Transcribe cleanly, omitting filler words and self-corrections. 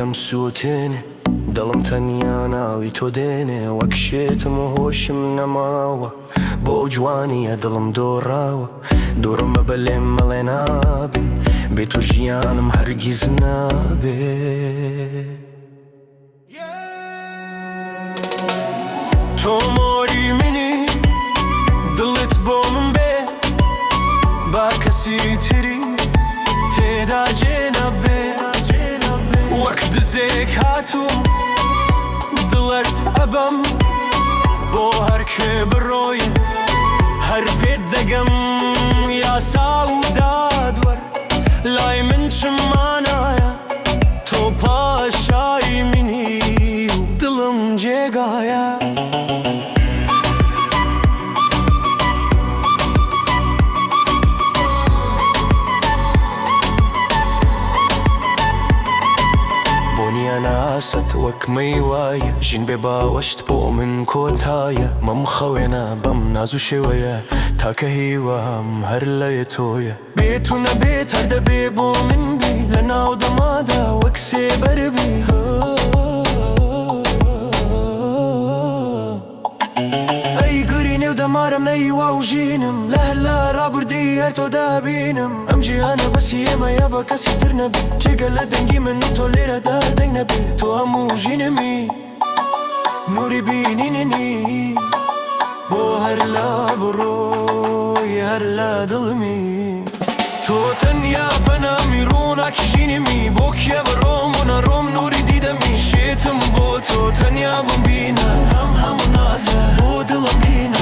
دەم سووتێنێ دڵم تەنیا ناوی تۆ دێنێ وەک شێتم و هۆشم نەماوە بۆ جوانیە دڵم دۆڕاوە دوورمە بەلێم مەڵێ نابێ بێ تۆ ژیانم هەرگیز نابێ تۆ مۆری منی دڵت بۆ من بێ با کەسی تری تێدا جێ نەبێ وەک دزێک هاتووم دڵەت ئەبەم بۆ هەر کوێ بڕۆی هەر پێت دەگەم یاسا و دادوەر لای من چمانایە تۆ پاشای منی و دڵم جێگایە ناست وەک مەیوایە ژین بێ باوەشت بۆ من کۆتایە مەم خەوێنە بەم ناز و شێوەیە تاکە هیوام هەر لای تۆیە بێت و نەبێت هەر دەبێ بۆ من بی لە ناو دەمادا وەک سێبەر بی ئەی گوری نێو دەمارم نەیوا و ژینم لە هەر لە ڕابردی هەر تۆ دابینم ئەم جیهانە بەسی ئێمەیە بە کەسی تر نەبێ جێگە لە دەنگی من و تۆ لێرەدا دەنگ نەبێ تۆ هەموو ژینمی نوری بینیننی بۆ هەر لە بڕۆی هەر لە دڵمی تۆ تەنیا بەنامی ڕووناکی ژینمی بۆ کێ بڕۆم و نەڕۆم نوری دیدەمی شێتم بۆ تۆ تەنیا بمبینە هەموو نازە بۆ دڵم بینە